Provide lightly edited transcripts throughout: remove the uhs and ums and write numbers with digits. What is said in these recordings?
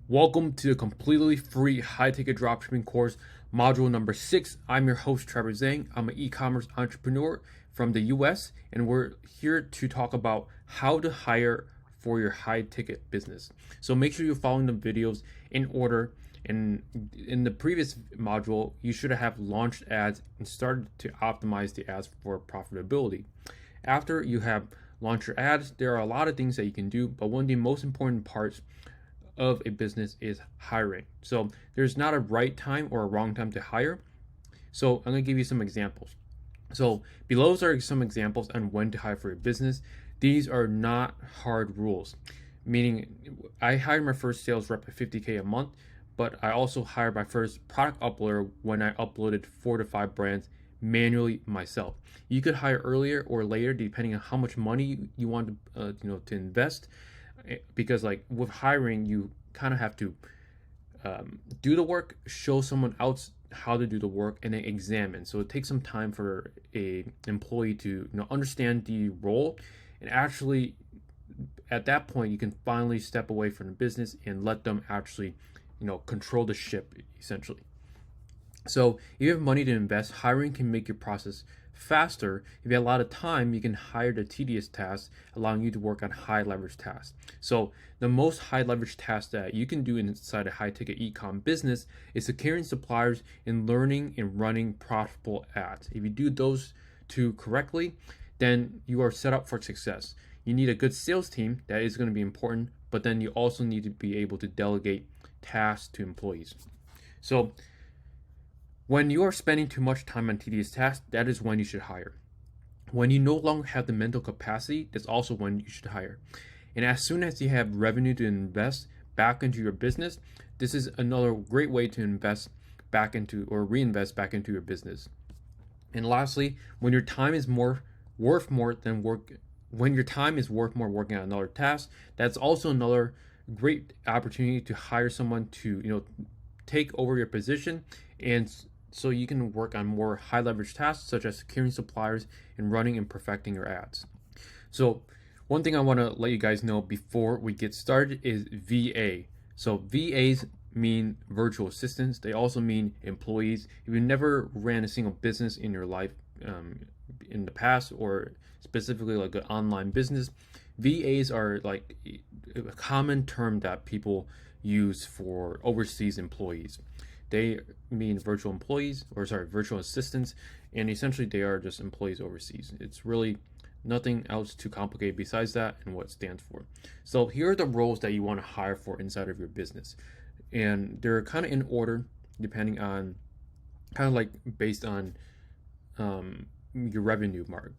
Welcome to the completely free high-ticket dropshipping course, module number 6. I'm your host, Trevor Zheng. I'm an e-commerce entrepreneur from the US, and we're here to talk about how to hire for your high-ticket business. So make sure you're following the videos in order. And in the previous module, you should have launched ads and started to optimize the ads for profitability. After you have launched your ads, there are a lot of things that you can do, but one of the most important parts of a business is hiring. So there's not a right time or a wrong time to hire. So I'm going to give you some examples. So below are some examples on when to hire for your business. These are not hard rules, meaning I hired my first sales rep at $50K a month, but I also hired my first product uploader when I uploaded 4 to 5 brands manually myself. You could hire earlier or later depending on how much money you want to invest, because like with hiring you kind of have to do the work, show someone else how to do the work, and then examine. So it takes some time for a employee to understand the role, and actually at that point you can finally step away from the business and let them actually control the ship essentially. So if you have money to invest, hiring can make your process faster. If you have a lot of time, you can hire the tedious tasks, allowing you to work on high leverage tasks. So the most high leverage task that you can do inside a high ticket ecom business is securing suppliers and learning and running profitable ads. If you do those two correctly, then you are set up for success. You need a good sales team. That is going to be important, but then you also need to be able to delegate tasks to employees. So when you are spending too much time on tedious tasks, that is when you should hire. When you no longer have the mental capacity, that's also when you should hire. And as soon as you have revenue to invest back into your business, this is another great way to invest back into or reinvest back into your business. And lastly, when your time is worth more working on another task, that's also another great opportunity to hire someone to take over your position, and so you can work on more high leverage tasks such as securing suppliers and running and perfecting your ads. So one thing I want to let you guys know before we get started is VA. So VAs mean virtual assistants. They also mean employees. If you never ran a single business in your life in the past, or specifically like an online business, VAs are like a common term that people use for overseas employees. They mean virtual assistants, and essentially they are just employees overseas. It's really nothing else too complicated besides that and what it stands for. So here are the roles that you want to hire for inside of your business, and they're kind of in order depending on based on your revenue mark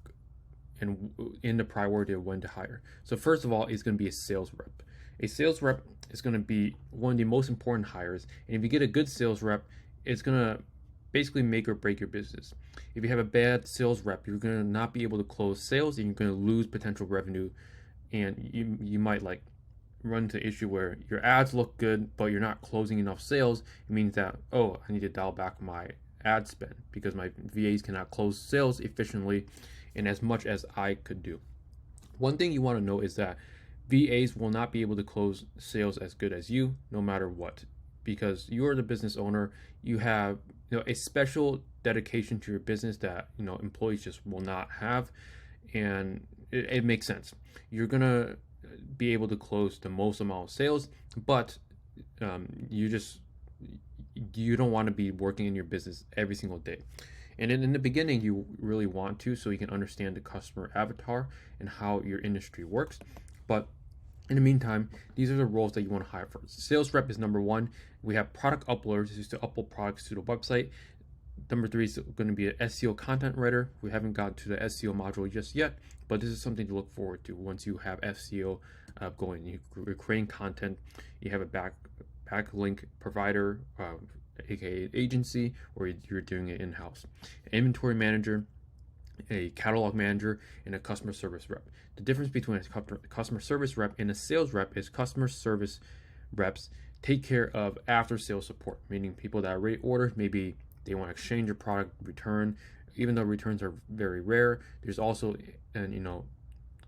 and in the priority of when to hire. So first of all, it's going to be a sales rep. A sales rep is going to be one of the most important hires, and if you get a good sales rep, it's going to basically make or break your business. If you have a bad sales rep, you're going to not be able to close sales, and you're going to lose potential revenue, and you might run into the issue where your ads look good, but you're not closing enough sales. It means that, oh, I need to dial back my ad spend because my VAs cannot close sales efficiently and as much as I could do. One thing you want to know is that VAs will not be able to close sales as good as you, no matter what, because you're the business owner. You have a special dedication to your business that employees just will not have, and it makes sense. You're gonna be able to close the most amount of sales, but you don't want to be working in your business every single day. And in the beginning, you really want to, so you can understand the customer avatar and how your industry works. But in the meantime, these are the roles that you want to hire for. Sales rep is number 1. We have product uploaders, used to upload products to the website. Number 3 is going to be an SEO content writer. We haven't got to the SEO module just yet, but this is something to look forward to once you have SEO going. You're creating content, you have a backlink provider, aka agency, or you're doing it in-house. An inventory manager, a catalog manager, and a customer service rep. The difference between a customer service rep and a sales rep is customer service reps take care of after sales support, meaning people that already ordered, maybe they want to exchange a product, return. Even though returns are very rare, there's also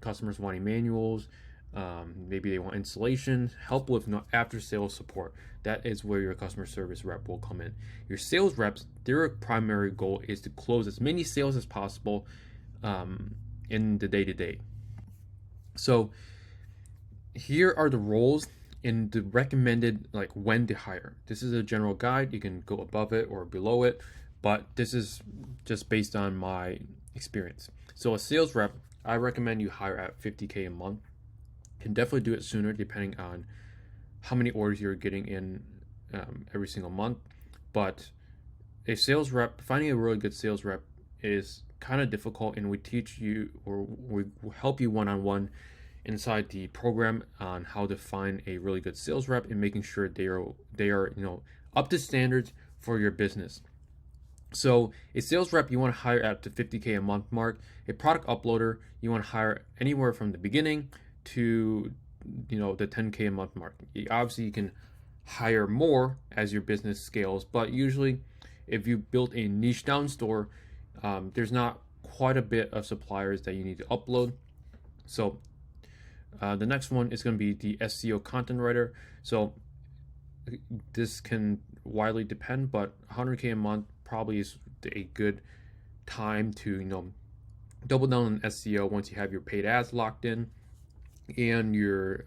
customers wanting manuals, Maybe they want installation, help with after sales support. That is where your customer service rep will come in. Your sales reps, their primary goal is to close as many sales as possible in the day-to-day. So here are the roles and the recommended like when to hire. This is a general guide. You can go above it or below it, but this is just based on my experience. So a sales rep, I recommend you hire at $50K a month. You can definitely do it sooner depending on how many orders you're getting in every single month. But a sales rep, finding a really good sales rep is kind of difficult, and we teach you or we help you one-on-one inside the program on how to find a really good sales rep and making sure they are up to standards for your business. So a sales rep you want to hire at the $50K a month mark. A product uploader you want to hire anywhere from the beginning to the $10K a month mark. Obviously you can hire more as your business scales, but usually if you build a niche down store, there's not quite a bit of suppliers that you need to upload. So the next one is going to be the SEO content writer. So this can widely depend, but 100K a month probably is a good time to double down on SEO once you have your paid ads locked in and your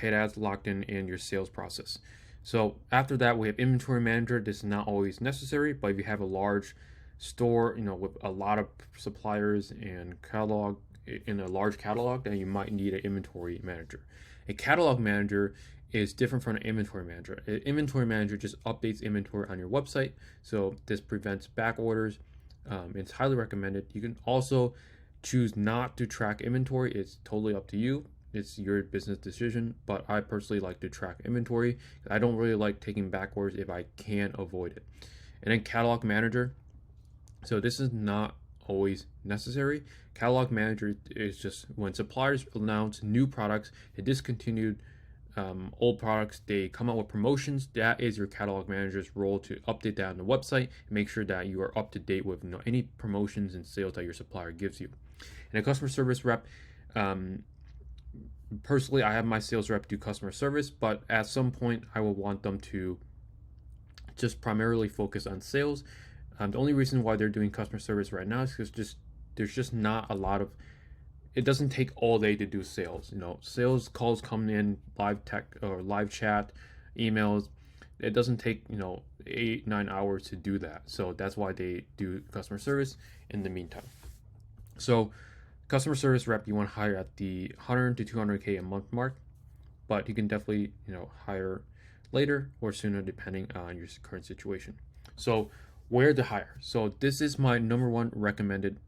and your sales process. So after that, we have inventory manager. This is not always necessary, but if you have a large store, with a lot of suppliers and catalog in a large catalog, then you might need an inventory manager. A catalog manager is different from an inventory manager. An inventory manager just updates inventory on your website, so this prevents back orders. It's highly recommended. You can also choose not to track inventory. It's totally up to you. It's your business decision, but I personally like to track inventory. I don't really like taking back orders if I can avoid it. And then catalog manager. So this is not always necessary. Catalog manager is just when suppliers announce new products, they discontinued old products, they come out with promotions. That is your catalog manager's role to update that on the website and make sure that you are up to date with any promotions and sales that your supplier gives you. And a customer service rep, personally, I have my sales rep do customer service, but at some point I will want them to just primarily focus on sales. The only reason why they're doing customer service right now is because there's just not a lot of, it doesn't take all day to do sales. Sales calls come in, live tech or live chat, emails. It doesn't take 8-9 hours to do that. So that's why they do customer service in the meantime. So customer service rep you want to hire at the 100 to 200K a month mark, but you can definitely hire later or sooner depending on your current situation. So where to hire? So this is my number one recommended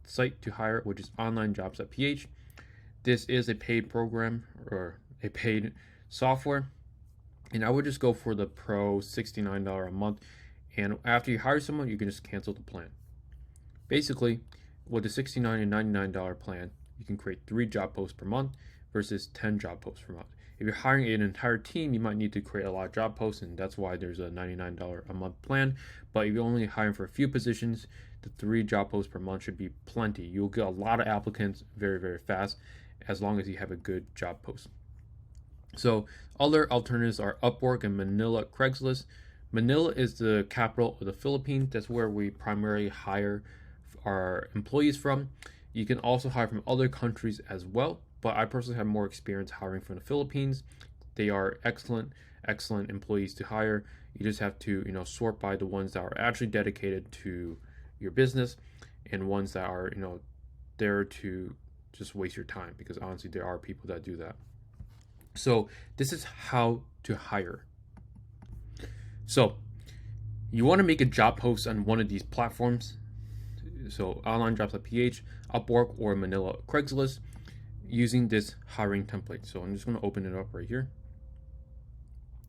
site to hire, which is onlinejobs.ph. This is a paid program or a paid software, and I would just go for the pro $69 a month, and after you hire someone you can just cancel the plan. Basically, with the $69 and $99 plan, you can create 3 job posts per month versus 10 job posts per month. If you're hiring an entire team, you might need to create a lot of job posts, and that's why there's a $99 a month plan. But if you're only hiring for a few positions, the 3 job posts per month should be plenty. You'll get a lot of applicants very, very fast as long as you have a good job post. So other alternatives are Upwork and Manila Craigslist. Manila is the capital of the Philippines. That's where we primarily hire our employees from. You can also hire from other countries as well, but I personally have more experience hiring from the Philippines. They are excellent employees to hire. You just have to sort by the ones that are actually dedicated to your business and ones that are there to just waste your time, because honestly there are people that do that. So this is how to hire. So you want to make a job post on one of these platforms, so onlinejobs.ph, Upwork, or Manila Craigslist, using this hiring template. So I'm just going to open it up right here.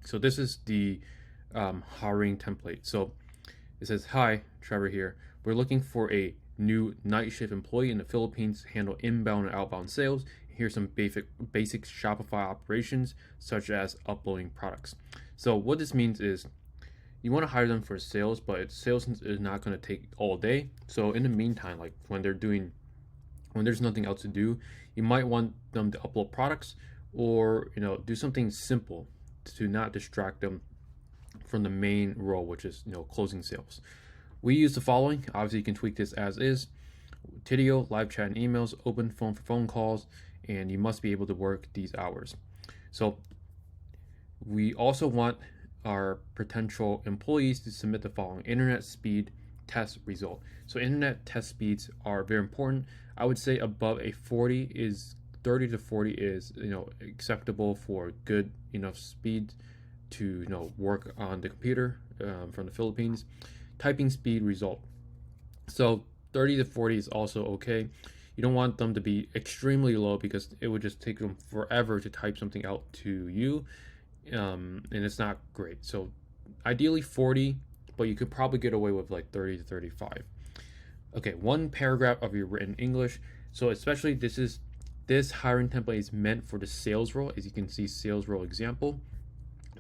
So this is the hiring template. So it says, "Hi, Trevor here. We're looking for a new night shift employee in the Philippines to handle inbound and outbound sales. Here's some basic Shopify operations, such as uploading products." So what this means is you want to hire them for sales, but sales is not going to take all day. So in the meantime, like when they're doing when there's nothing else to do, you might want them to upload products or do something simple to not distract them from the main role, which is closing sales. We use the following. Obviously, you can tweak this as is: Tidio, live chat and emails, open phone for phone calls, and you must be able to work these hours. So we also want our potential employees to submit the following: internet speed test result. So internet test speeds are very important. I would say above a 30 to 40 is acceptable for good enough speed to work on the computer from the Philippines. Typing speed result. So 30 to 40 is also okay. You don't want them to be extremely low because it would just take them forever to type something out to you, and it's not great. So ideally 40, but you could probably get away with like 30 to 35. Okay, one paragraph of your written English. So especially this hiring template is meant for the sales role, as you can see, sales role example,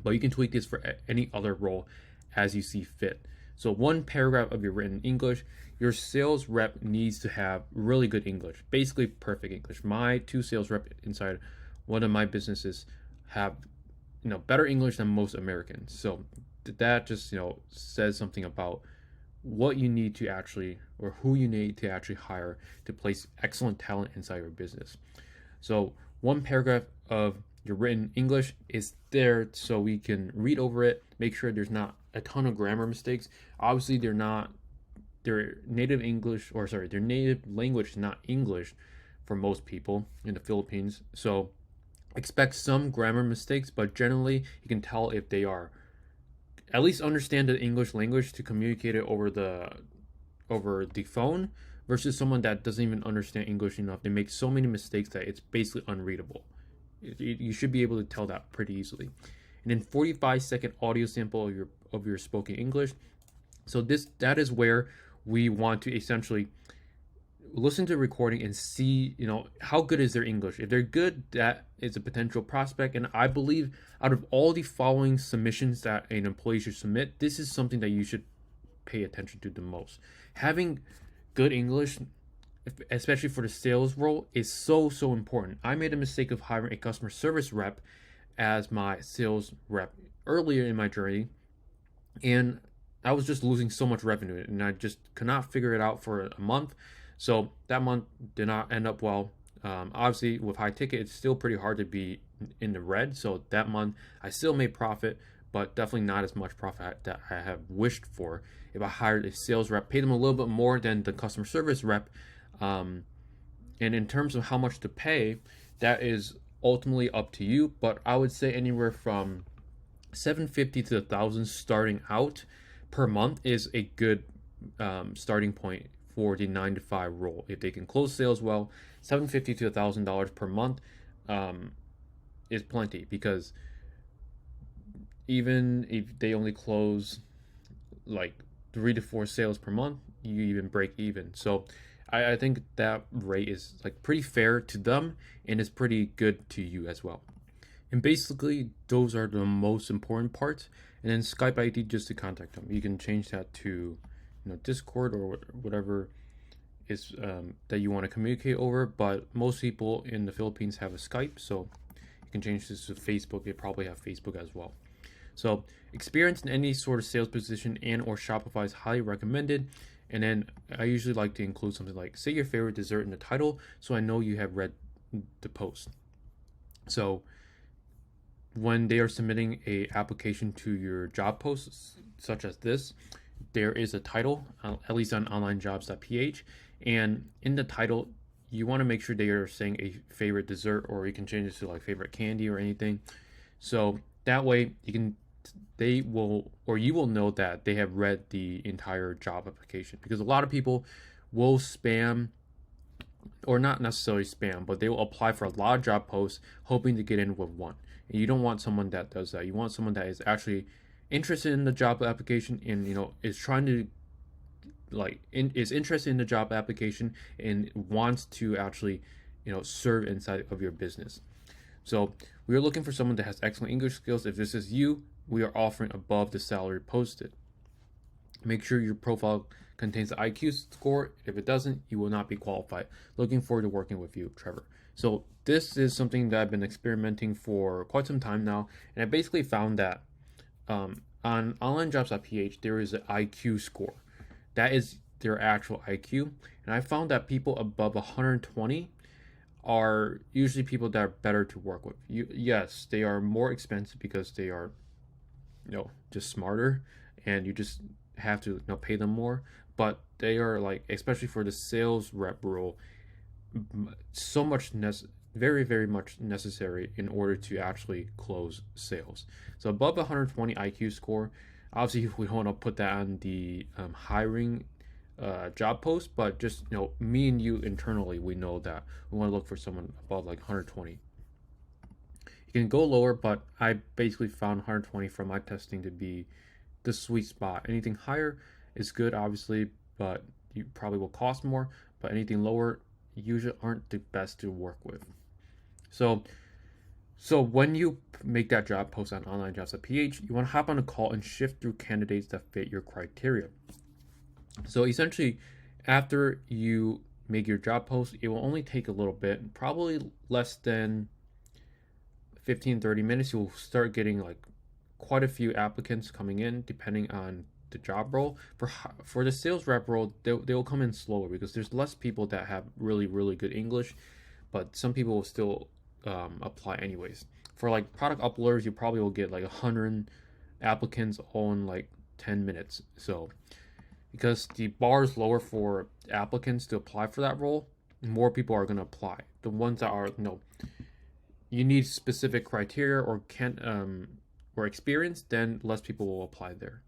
but you can tweak this for any other role as you see fit. So one paragraph of your written English. Your sales rep needs to have really good English, basically perfect English. My 2 sales rep inside one of my businesses have better English than most Americans. So that just says something about what you need to actually, or who you need to actually hire to place excellent talent inside your business. So one paragraph of your written English is there so we can read over it, make sure there's not a ton of grammar mistakes. Obviously their native English, or sorry, their native language is not English for most people in the Philippines. So expect some grammar mistakes, but generally you can tell if they are at least understand the English language to communicate it over the phone, versus someone that doesn't even understand English enough. They make so many mistakes that it's basically unreadable. You should be able to tell that pretty easily. And then 45-second audio sample of your spoken English. So that is where we want to essentially listen to the recording and see, how good is their English. If they're good, that is a potential prospect. And I believe out of all the following submissions that an employee should submit, this is something that you should pay attention to the most. Having good English, especially for the sales role, is so important. I made a mistake of hiring a customer service rep as my sales rep earlier in my journey, and I was just losing so much revenue, and I just could not figure it out for a month. So that month did not end up well. Obviously, with high ticket, it's still pretty hard to be in the red. So that month, I still made profit, but definitely not as much profit that I have wished for if I hired a sales rep, paid them a little bit more than the customer service rep. And in terms of how much to pay, that is ultimately up to you. But I would say anywhere from $750 to $1,000 starting out per month is a good starting point for the 9-to-5 role. If they can close sales well, $750 to $1,000 per month is plenty, because even if they only close like 3 to 4 sales per month, you even break even. So I think that rate is like pretty fair to them, and is pretty good to you as well. And basically those are the most important parts. And then Skype ID, just to contact them. You can change that to Discord or whatever is that you want to communicate over. But most people in the Philippines have a Skype, so you can change this to Facebook. They probably have Facebook as well. So experience in any sort of sales position and or Shopify is highly recommended. And then I usually like to include something like, say your favorite dessert in the title, so I know you have read the post. So when they are submitting a application to your job posts, such as this, there is a title, at least on onlinejobs.ph, and in the title, you want to make sure they are saying a favorite dessert, or you can change it to like favorite candy or anything. So that way you will know that they have read the entire job application, because a lot of people will spam, or not necessarily spam, but they will apply for a lot of job posts hoping to get in with one. And you don't want someone that does that. You want someone that is actually interested in the job application, and is trying to is interested in the job application and wants to actually serve inside of your business. So we are looking for someone that has excellent English skills. If this is you, we are offering above the salary posted. Make sure your profile contains the IQ score. If it doesn't, you will not be qualified. Looking forward to working with you, Trevor. So this is something that I've been experimenting for quite some time now, and I basically found that on onlinejobs.ph there is an IQ score. That is their actual IQ, and I found that people above 120 are usually people that are better to work with. Yes, they are more expensive because they are, just smarter, and you just have to, pay them more. But they are, like, especially for the sales rep role, so much very, very much necessary in order to actually close sales. So above 120 IQ score, obviously we don't want to put that on the hiring job post, but just, me and you internally, we know that we want to look for someone above like 120. You can go lower, but I basically found 120 from my testing to be the sweet spot. Anything higher is good, obviously, but you probably will cost more. But anything lower usually aren't the best to work with. So when you make that job post on onlinejobs.ph, you want to hop on a call and shift through candidates that fit your criteria. So essentially, after you make your job post, it will only take a little bit, probably less than 15-30 minutes. You'll start getting like quite a few applicants coming in, depending on the job role. For the sales rep role, they will come in slower because there's less people that have really, really good English, but some people will still apply anyways. For like product uploaders, you probably will get like 100 applicants all in like 10 minutes. So because the bar is lower for applicants to apply for that role, more people are going to apply. The ones that are, you need specific criteria or or experience, then less people will apply there.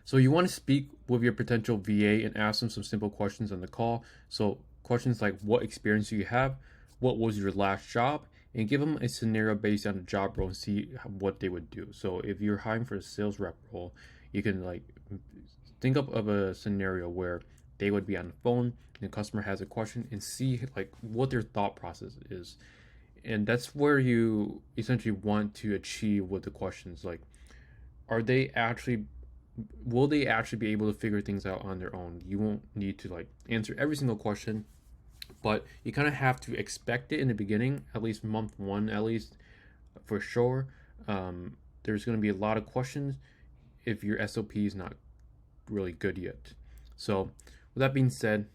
So you want to speak with your potential VA and ask them some simple questions on the call. So questions like, what experience do you have? What was your last job? And give them a scenario based on the job role and see what they would do. So if you're hiring for a sales rep role, you can like think of a scenario where they would be on the phone and the customer has a question and see like what their thought process is. And that's where you essentially want to achieve with the questions. Like, will they actually be able to figure things out on their own? You won't need to like answer every single question, but you kind of have to expect it in the beginning, at least month one, at least for sure. There's going to be a lot of questions if your SOP is not really good yet. So with that being said,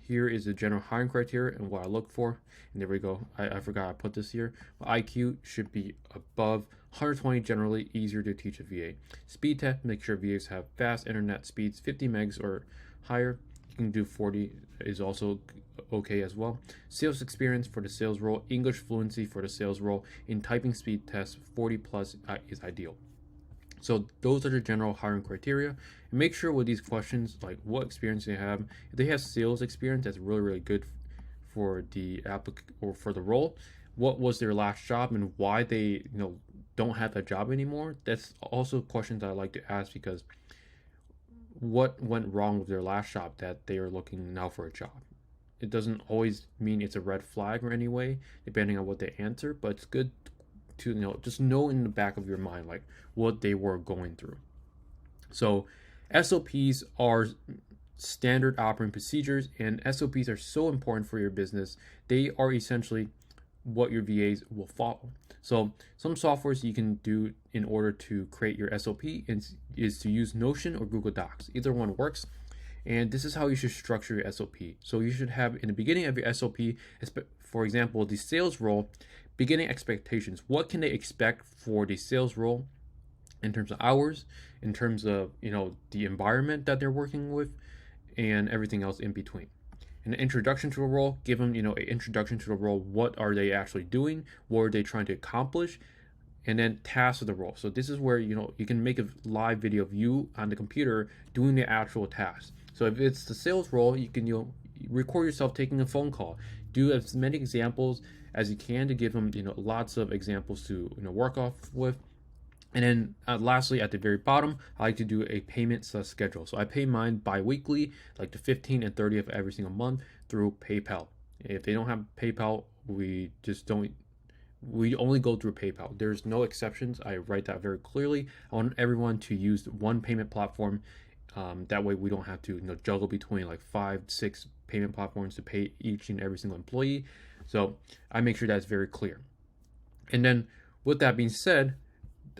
here is the general hiring criteria and what I look for. And there we go. I forgot I put this here. IQ should be above 120, generally easier to teach a VA. Speed test, make sure VAs have fast internet speeds, 50 megs or higher. You can do 40 is also okay as well. Sales experience for the sales role, English fluency for the sales role. In typing speed test, 40 plus is ideal. So those are the general hiring criteria. And make sure with these questions, like what experience they have. If they have sales experience, that's really, really good for the applicant or for the role. What was their last job and why they don't have that job anymore? That's also questions I like to ask, because what went wrong with their last job that they are looking now for a job? It doesn't always mean it's a red flag or any way, depending on what they answer, but it's good to just know in the back of your mind like what they were going through. So SOPs are standard operating procedures, and SOPs are so important for your business. They are essentially what your VAs will follow. So some softwares you can do in order to create your SOP is to use Notion or Google Docs. Either one works. And this is how you should structure your SOP. So you should have in the beginning of your SOP, for example, the sales role, beginning expectations. What can they expect for the sales role in terms of hours, in terms of the environment that they're working with, and everything else in between. An introduction to the role, give them an introduction to the role. What are they actually doing? What are they trying to accomplish? And then tasks of the role. So this is where you can make a live video of you on the computer doing the actual task. So if it's the sales role, you can record yourself taking a phone call. Do as many examples as you can to give them lots of examples to work off with. And then lastly, at the very bottom, I like to do a payment schedule. So I pay mine bi-weekly, like the 15th and 30th of every single month through PayPal. If they don't have PayPal, we only go through PayPal. There's no exceptions. I write that very clearly. I want everyone to use one payment platform That way we don't have to juggle between like 5-6 payment platforms to pay each and every single employee. So I make sure that's very clear. And then with that being said,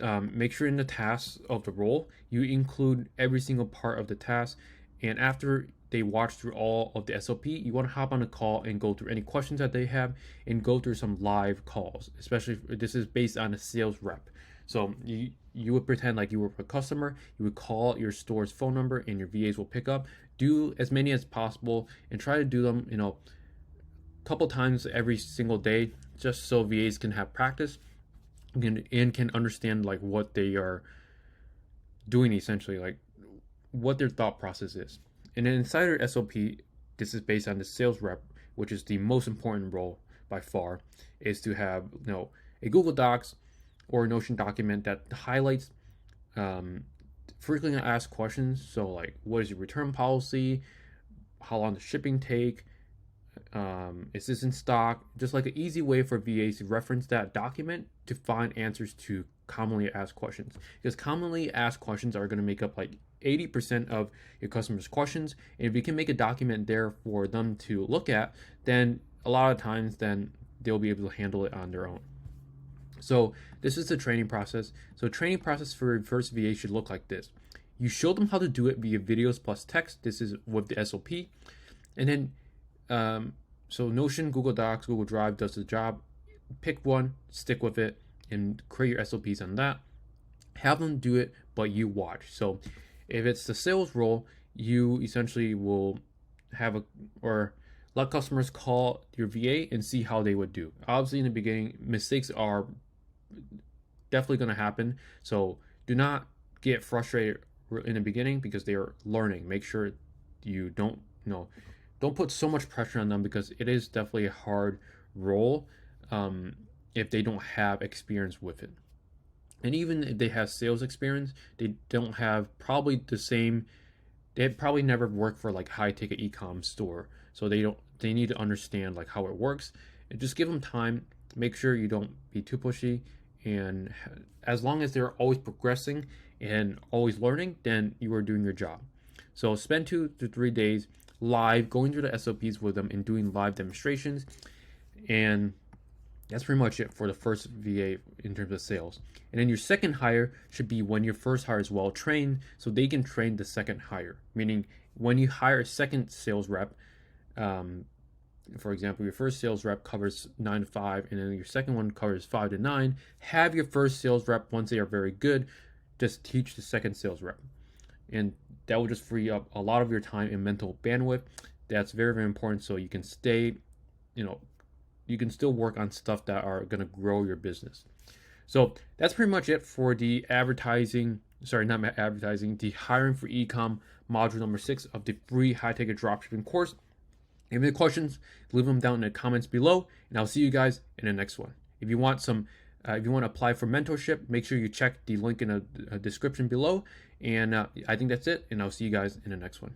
make sure in the tasks of the role you include every single part of the task. And after they watch through all of the SOP, you want to hop on a call and go through any questions that they have and go through some live calls. Especially if this is based on a sales rep. So you would pretend like you were a customer, you would call your store's phone number and your VAs will pick up. Do as many as possible and try to do them, a couple times every single day, just so VAs can have practice and can understand like what they are doing, essentially, like what their thought process is. And then inside their SOP, this is based on the sales rep, which is the most important role by far, is to have a Google Docs or a Notion document that highlights frequently asked questions. So like, what is your return policy? How long does shipping take? Is this in stock? Just like an easy way for VAs to reference that document to find answers to commonly asked questions. Because commonly asked questions are going to make up like 80% of your customers' questions. And if you can make a document there for them to look at, then a lot of times then they'll be able to handle it on their own. So this is the training process. So training process for your first VA should look like this. You show them how to do it via videos plus text. This is with the SOP. And then, so Notion, Google Docs, Google Drive does the job. Pick one, stick with it, and create your SOPs on that. Have them do it, but you watch. So if it's the sales role, you essentially will have let customers call your VA and see how they would do. Obviously, in the beginning, mistakes are definitely going to happen. So do not get frustrated in the beginning because they are learning. Make sure you don't put so much pressure on them, because it is definitely a hard role if they don't have experience with it. And even if they have sales experience, they don't have probably the same. They probably never worked for like high ticket ecom store, so they need to understand like how it works. And just give them time. Make sure you don't be too pushy, and as long as they're always progressing and always learning, then you are doing your job. So spend 2 to 3 days live going through the SOPs with them and doing live demonstrations. And that's pretty much it for the first VA in terms of sales. And then your second hire should be when your first hire is well trained, so they can train the second hire. Meaning when you hire a second sales rep, for example, your first sales rep covers 9 to 5, and then your second one covers 5 to 9. Have your first sales rep, once they are very good, just teach the second sales rep. And that will just free up a lot of your time and mental bandwidth. That's very, very important, so you can stay, you can still work on stuff that are going to grow your business. So that's pretty much it for the the hiring for ecom module number 6 of the free high-ticket dropshipping course. If you have any questions, leave them down in the comments below, and I'll see you guys in the next one. If you want if you want to apply for mentorship, make sure you check the link in the description below. And I think that's it, and I'll see you guys in the next one.